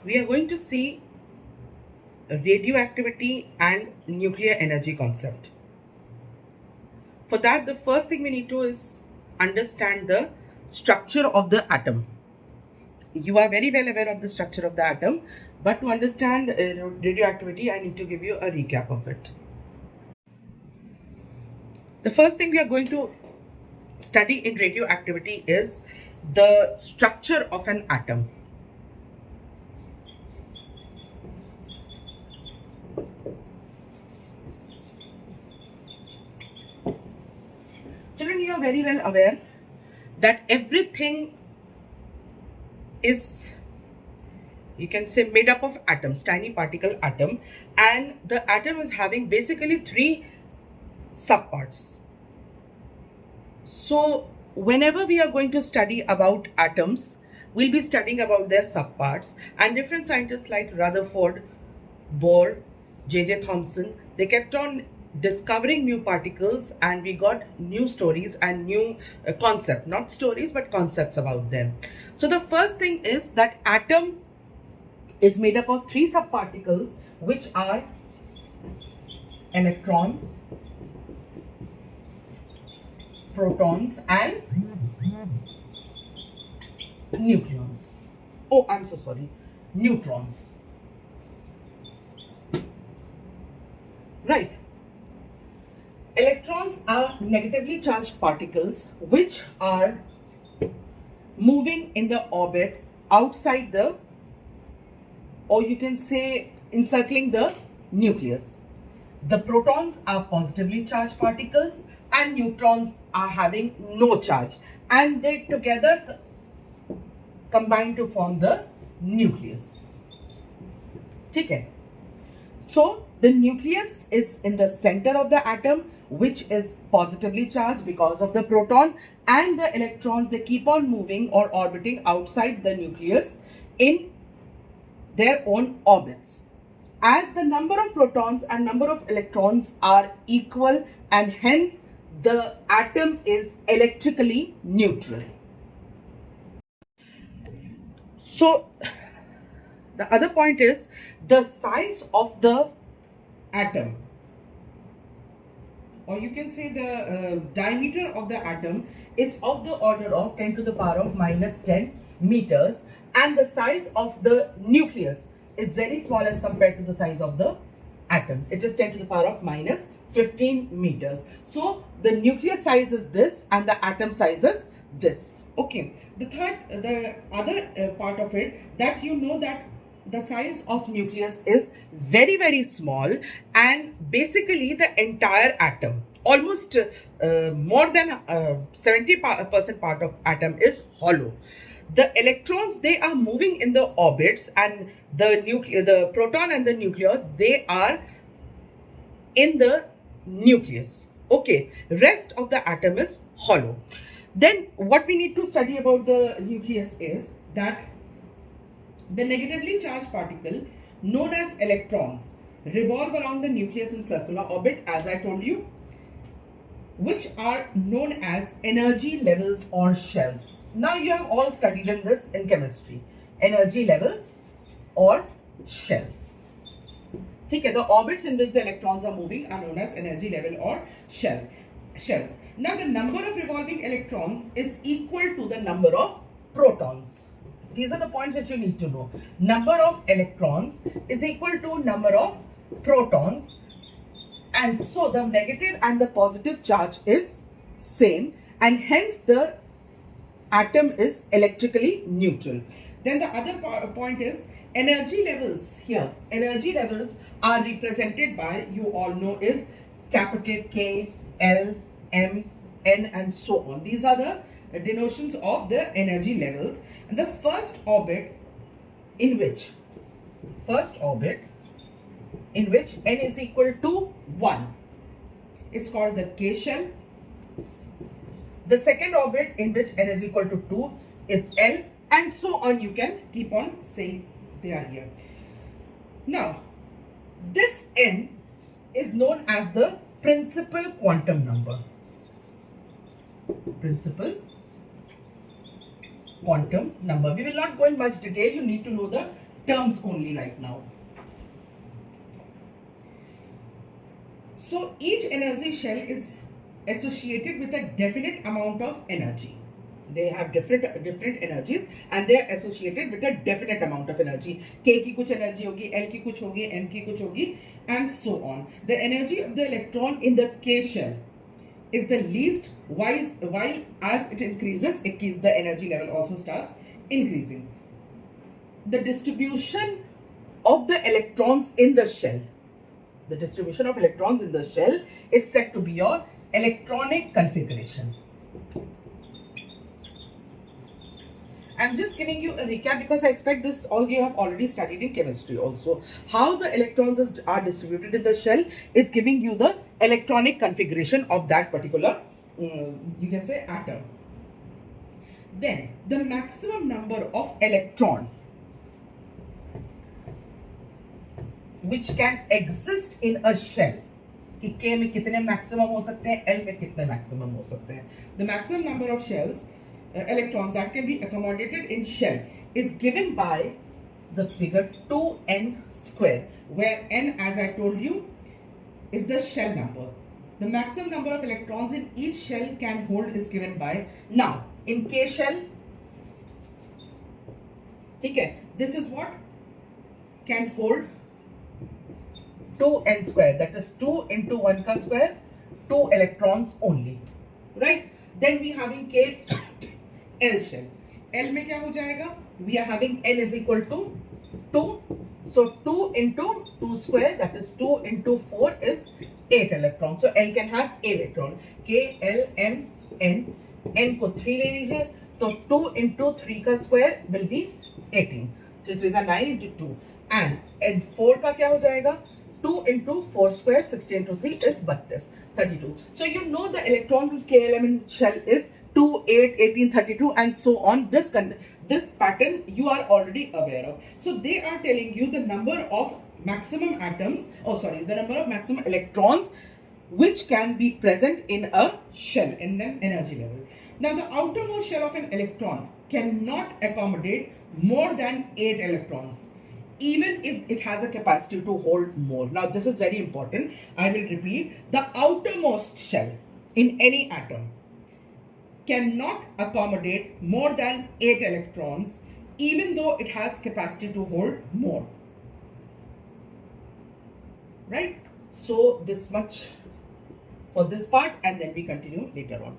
we are going to see radioactivity and nuclear energy concept. For that, the first thing we need to is understand the structure of the atom. You are very well aware of the structure of the atom, but to understand radioactivity, I need to give you a recap of it. The first thing we are going to study in radioactivity is the structure of an atom. Children, you are very well aware that everything is, you can say, made up of atoms, tiny particle atom, and the atom is having basically three subparts. So whenever we are going to study about atoms, we'll be studying about their subparts, and different scientists like Rutherford, Bohr, J.J. Thomson, they kept on discovering new particles, and we got new stories and new concept, not stories but concepts about them. So the first thing is that atom is made up of three subparticles, which are electrons, protons and nucleons. Oh, I'm so sorry, neutrons. Right. Electrons are negatively charged particles which are moving in the orbit outside the, or you can say encircling the nucleus. The protons are positively charged particles and neutrons are having no charge, and they together combine to form the nucleus. Okay. So the nucleus is in the center of the atom, which is positively charged because of the proton, and the electrons, they keep on moving or orbiting outside the nucleus in their own orbits. As the number of protons and number of electrons are equal, and hence the atom is electrically neutral. So the other point is the size of the atom, or you can say the diameter of the atom is of the order of 10 to the power of minus 10 meters, and the size of the nucleus is very small as compared to the size of the atom. It is 10 to the power of minus 15 meters. So the nucleus size is this and the atom size is this. Okay, the other part of it, that you know that the size of nucleus is very, very small, and basically the entire atom, almost more than 70% part of atom is hollow. The electrons, they are moving in the orbits, and the proton and the nucleus, they are in the nucleus. Okay, rest of the atom is hollow. Then what we need to study about the nucleus is that the negatively charged particle known as electrons revolve around the nucleus in circular orbit, as I told you, which are known as energy levels or shells. Now you have all studied in this in chemistry, energy levels or shells. Okay, the orbits in which the electrons are moving are known as energy level or shells. Now the number of revolving electrons is equal to the number of protons. These are the points which you need to know. Number of electrons is equal to number of protons, and so the negative and the positive charge is same, and hence the atom is electrically neutral. Then the other point is energy levels. Here energy levels are represented by, you all know, is capital K, L, M, N and so on. These are the denotions of the energy levels. And the first orbit in which n is equal to 1 is called the K shell. The second orbit in which n is equal to 2 is L, and so on. You can keep on saying they are here. Now this n is known as the principal quantum number. Principal quantum number. We will not go in much detail. You need to know the terms only right now. So each energy shell is associated with a definite amount of energy. They have different energies and they are associated with a definite amount of energy. K की कुछ energy होगी, L की कुछ होगी, M की कुछ होगी, and so on. The energy of the electron in the K shell is the least, while as it increases, the energy level also starts increasing. The distribution of the electrons in the shell. The distribution of electrons in the shell is said to be your electronic configuration. I'm just giving you a recap because I expect this all you have already studied in chemistry also. How the electrons are distributed in the shell is giving you the electronic configuration of that particular, you can say, atom. Then the maximum number of electron which can exist in a shell. कि K में कितने maximum हो सकते हैं, L में कितने maximum हो सकते हैं. The maximum number of shells, electrons that can be accommodated in shell is given by the figure 2n square, where n, as I told you, is the shell number. The maximum number of electrons in each shell can hold is given by, now in K shell, okay, this is what can hold 2n square, that is 2 into 1 ka square, 2 electrons only, right? Then we having K L shell. L में क्या हो जाएगा? We are having n is equal to 2. So 2 into 2 square, that is 2 into 4 is 8 electrons. So L can have 8 electron. K, L, M, N. N को 3 ले लीजिए. तो 2 into 3 का square will be 18. 3 3 is 9 into 2. And 4 का क्या हो जाएगा? 2 into 4 square, 16 into 3 is 32. So you know the electrons in K element shell is 2, 8, 18, 32 and so on. This pattern you are already aware of. So they are telling you the number of maximum atoms, the number of maximum electrons which can be present in a shell in an energy level. Now the outermost shell of an electron cannot accommodate more than 8 electrons, even if it has a capacity to hold more. Now this is very important. I will repeat. The outermost shell in any atom cannot accommodate more than 8 electrons, even though it has capacity to hold more. Right? So this much for this part, and then we continue later on.